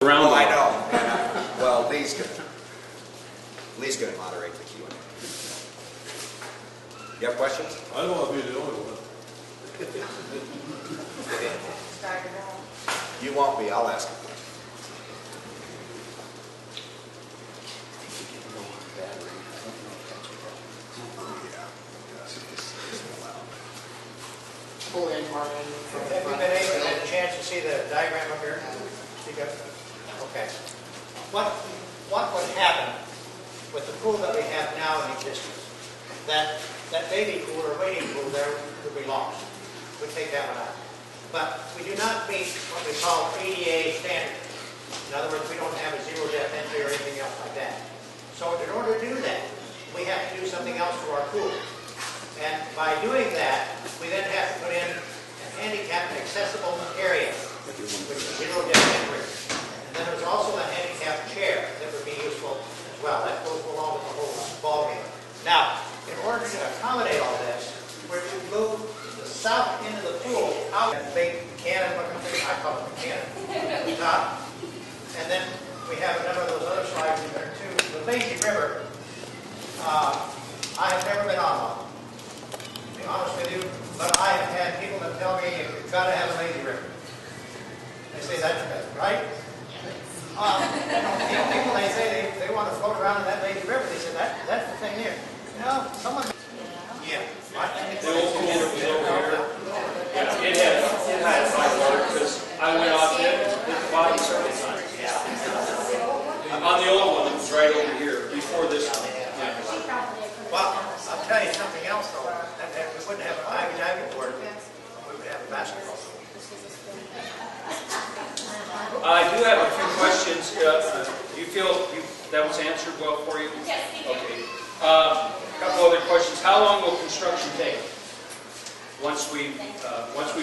Around. Oh, I know. Well, Lee's gonna moderate the Q&A. You have questions? I don't want to be the only one. You won't be. I'll ask a question. Have you been able to get a chance to see the diagram up here? Speak up. Okay. What would happen with the pool that we have now in existence? That baby pool or waiting pool there would be lost. We take that one out. But we do not meet what we call ADA standards. In other words, we don't have a zero depth entry or anything else like that. So in order to do that, we have to do something else to our pool. And by doing that, we then have to put in a handicapped accessible area, which is zero depth entry. And then there's also a handicapped chair that would be useful as well. That goes along with the whole ball game. Now, in order to accommodate all this, we're to move the south end of the pool out that big cannon looking thing, I call it a cannon, at the top. And then we have a number of those other slides in there too. The lazy river, I have never been on one. To be honest with you, but I have had people that tell me you've got to have a lazy river. They say that's right. People they say they want to float around in that lazy river. They say that's the thing there. You know, someone. Yeah. The old pool that was over here. Yeah, it had high water because I went off it and hit the bottom several times. On the old one, it was right over here before this one. Yeah. Well, I'll tell you something else though. We wouldn't have an Ivy diving board. We would have a basketball. I do have a few questions. Do you feel that was answered well for you? Yes, thank you. Okay. A couple other questions. How long will construction take? Once we've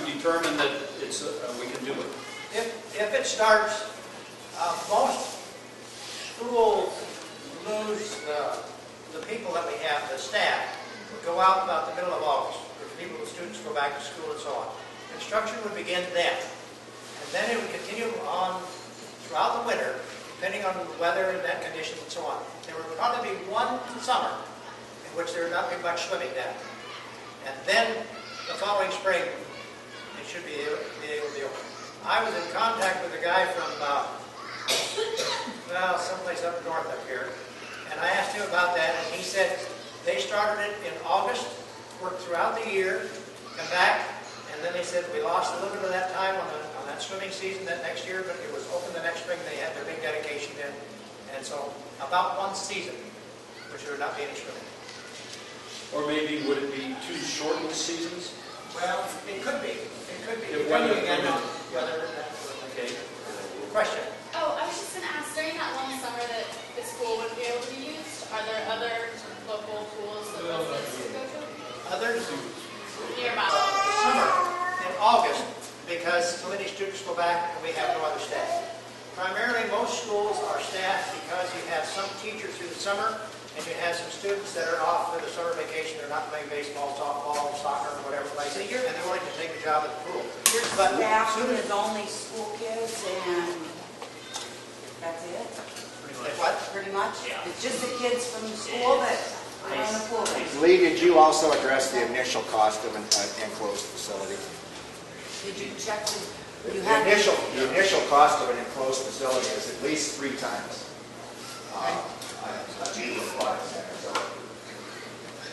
determined that it's we can do it. If it starts, most schools lose the people that we have, the staff, go out about the middle of August. The students go back to school and so on. Construction would begin then. And then it would continue on throughout the winter, depending on the weather and that conditions and so on. There would probably be one summer in which there would not be much swimming down. And then the following spring, it should be able to be open. I was in contact with a guy from, someplace up north up here, and I asked him about that, and he said they started it in August, worked throughout the year, come back, and then they said we lost a little bit of that time on that swimming season that next year, but it was open the next spring. They had their big dedication then, and so about one season, which there would not be any swimming. Or maybe would it be two shortened seasons? Well, it could be. It could be. If weather Depending again on permits. weather. Okay. Question. Oh, I was just going to ask, during that one summer that the school would be able to be used, are there other local pools that residents could go to? Others? Nearby. Summer in August, because so many students go back and we have no other staff. Primarily, most schools are staffed because you have some teachers through the summer and you have some students that are off for the summer vacation. They're not playing baseball, softball, soccer, or whatever place, and they're willing to take a job at the pool. But Staff soon as is only school kids and that's it? what? Pretty much? It's just the kids from the school that are on the pool. Lee, did you also address the initial cost of an enclosed facility? Did you check the, you The have? initial cost of an enclosed facility is at least 3 times a cheaper product center. So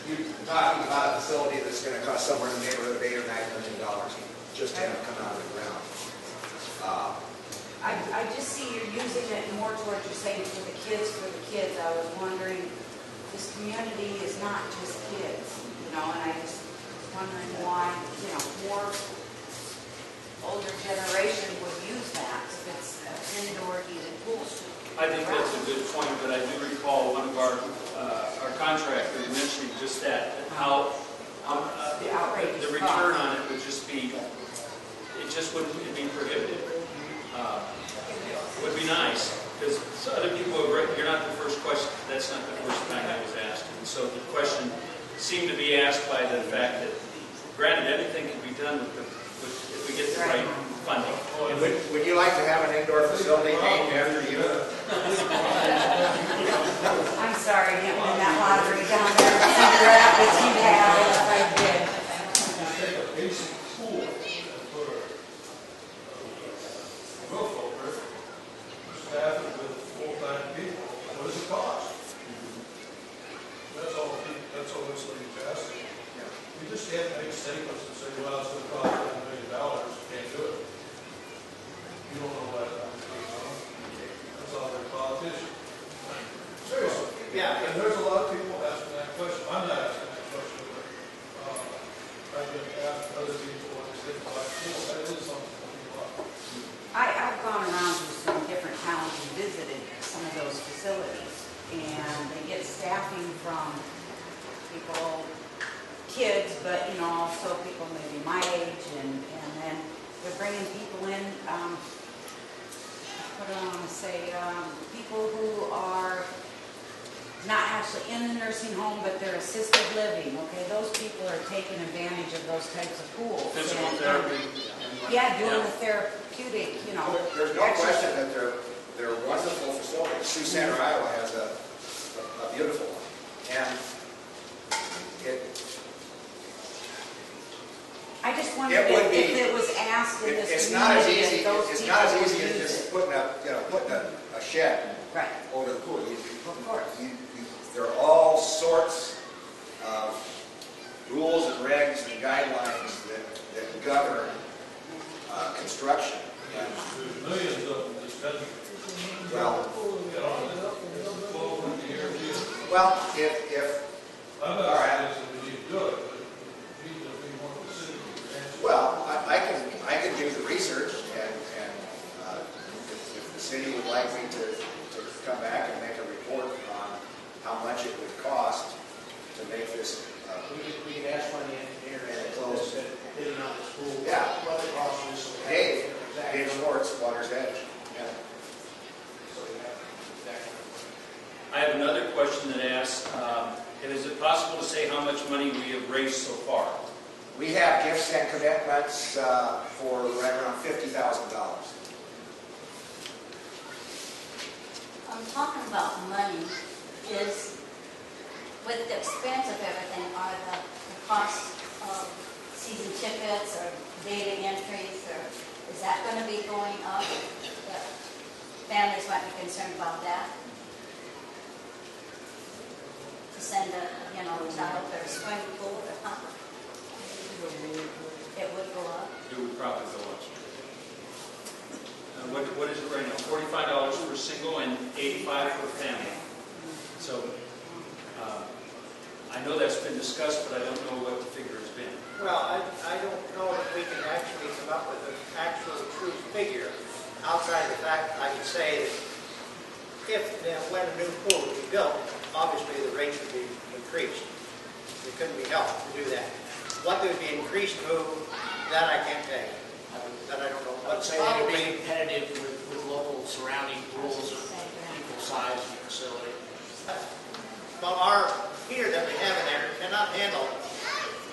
you're talking about a facility that's going to cost somewhere in the neighborhood of $8 or $9 million just to have it come out of the ground. I just see you're using it more towards you're saying for the kids. I was wondering, this community is not just kids, you know, and I just was wondering why, you know, more older generation would use that if it's an indoor heated pool. I think that's a good point, but I do recall one of our contractors mentioning just that, how The outrageous the return on it would just be, it just wouldn't be prohibitive. Would be nice, because other people have you're not the first question, that's not the first time I was asked. And so the question seemed to be asked by the fact that, granted, anything can be done if we get the right funding. And would you like to have an indoor facility named after you? I'm sorry, I didn't win that lottery down there in Cedar Rapids. You'd have it if I did. Take a basic pool and put a roof over it, staff it with full-time people. What does it cost? That's all this lady's asking. We just can't make statements and say, well, it's gonna cost $10 million, you can't do it. You don't know that, that's all they're politicians. Seriously. Yeah. And there's a lot of people asking that question. I'm not asking that question, but I've been asked other people when they think about pool, that is something to think about. I've gone around to some different towns and visited some of those facilities, and they get staffing from people, kids, but, you know, also people maybe my age, and then they're bringing people in, what do I want to say, people who are not actually in the nursing home, but they're assisted living, okay? Those people are taking advantage of those types of pools. Physical And, therapy. yeah, doing the therapeutic, you know. There's no question that they're wonderful facilities. Sioux Center, Iowa has a beautiful one. And I just wondered It would if be- it was asked in this it's not as community, easy, if those it's people not as would easy as use just it. putting a shed Right, over the pool. of course. There are all sorts of rules and regs and guidelines that govern construction. And, There's millions of them in this country. well, You know, 12 50 year deal. well, if I'm All not right. saying that we need to do it, but we need to be one of the cities. well, I can do the research, and if the city would like me to come back and make a report on how much it would cost to make this. We could ask one of the engineers And that close. said, bidding on the school. Yeah. What the cost is. so we have Dave exact- Schwartz, Water's Edge. Yeah. So we have exact- I have another question that asks, is it possible to say how much money we have raised so far? We have gifts and commitments for right around $50,000. I'm talking about money is, with the expense of everything, are the costs of season tickets or data entries, or is that going to be going up? The families might be concerned about that. To send a, child to a swimming pool or something. It would go up. It would probably go up. What is it right now? $45 for a single and $85 for a family. So, I know that's been discussed, but I don't know what the figure has been. Well, I don't know if we can actually come up with an actual true figure outside of the fact I can say that if and when a new pool would be built, obviously the rates would be increased. It couldn't be helped to do that. What they would be increased to, that I can't tell you. That I don't know. I would But say they would probably, be competitive with local surrounding pools of equal size and facility. well, our heater that we have in there cannot handle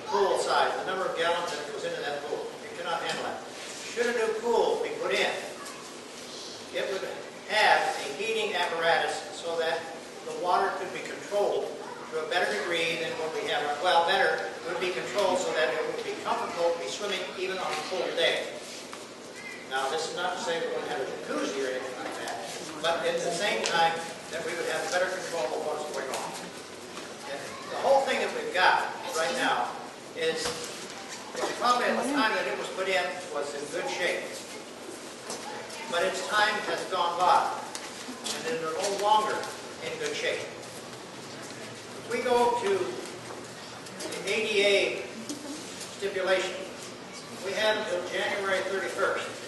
pool size, the number of gallons that goes into that pool. It cannot handle that. Should a new pool be put in, it would have a heating apparatus so that the water could be controlled to a better degree than what we have. Well, better, it would be controlled so that it would be comfortable to be swimming even on a cold day. Now, this is not to say we're going to have a jacuzzi or anything like that, but at the same time, that we would have better control of what's going on. And the whole thing that we've got right now is, probably at the time that it was put in, was in good shape. But its time has gone by, and it is no longer in good shape. If we go to the ADA stipulation, we have until January 31st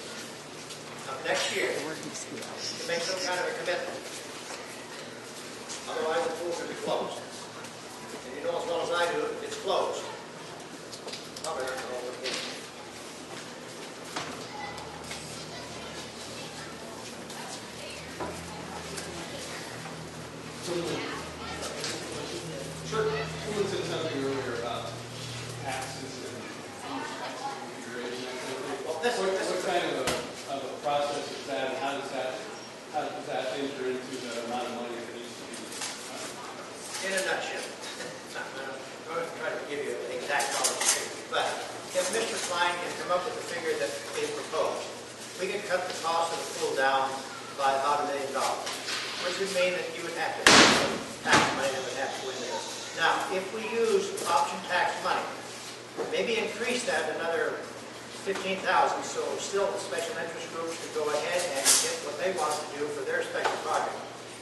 of next year to make some kind of a commitment. Otherwise, the pool could be closed. And you know as well as I do, if it's closed. Probably not going to overheat. Sure. Someone said something earlier about taxes and configuration. Well, this- What kind of enter into the amount of money that needs to be. In a nutshell, I'm going to try to give you an exact dollar figure, but if Mr. Klein can come up with a figure that is proposed, we can cut the cost of the pool down by about $1 million, which would mean that you would have to have some tax money that would have to go in there. Now, if we use option tax money, maybe increase that another 15,000, so still the special interest groups could go ahead and get what they want to do for their special project.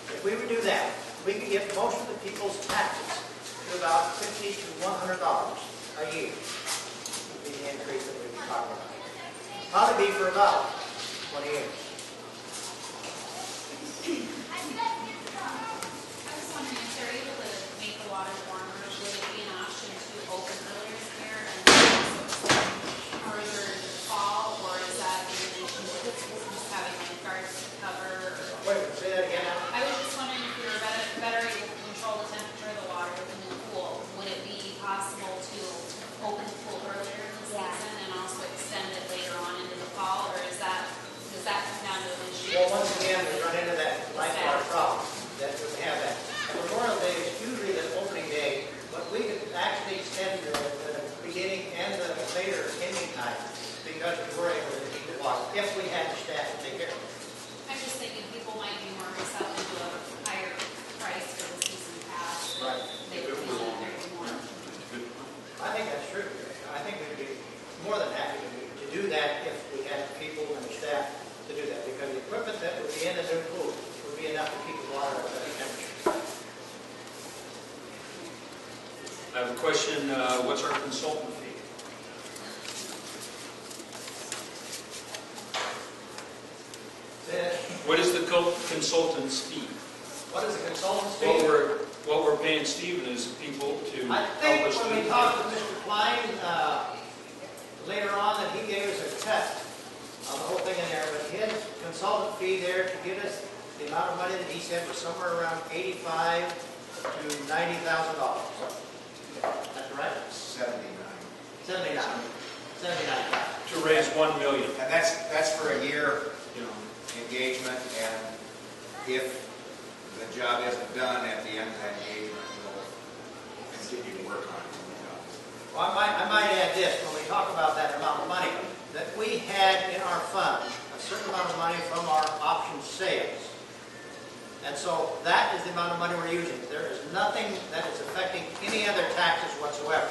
If we would do that, we could get most of the people's taxes to about $50 to $100 a year. Would be the increase that we'd be talking about. Probably be for about 20 years. I was wondering if they're able to make the water warmer, would it be an option to open earlier this year and also extend further in the fall, or is that in relation to just having lifeguards to cover? Wait, say that again. I was just wondering if we were better able to control the temperature of the water within the pool. Would it be possible to open the pool earlier in the season and also extend it later on into the fall, or does that come down to an issue? Well, once again, we run into that lifeguard problem, that we have that. Memorial Day is usually the opening day, but we could actually extend the beginning and the later ending time because we were able to keep the water, if we had the staff to take care of it. I'm just thinking people might be more receptive to a higher price for the season pass. Right. They would be more. I think that's true. I think we'd be more than happy to do that if we had the people and the staff to do that, because the equipment that would be in the new pool would be enough to keep the water at that temperature. I have a question, what's our consultant fee? What is the consultant's fee? What is the consultant's fee? What we're paying Stephen is people to I help think us when do we talked to Mr. Klein later on, that he gave us a cut of the whole thing in there, but his consultant fee there to get us the amount of money that he said was somewhere around $85,000 to $90,000. That's right? 79,000. to raise 1 million. And that's for a year, engagement, and if the job isn't done at the end of that engagement, we'll continue to work on it. Well, I might add this, when we talk about that amount of money, that we had in our fund a certain amount of money from our option sales. And so that is the amount of money we're using. There is nothing that is affecting any other taxes whatsoever.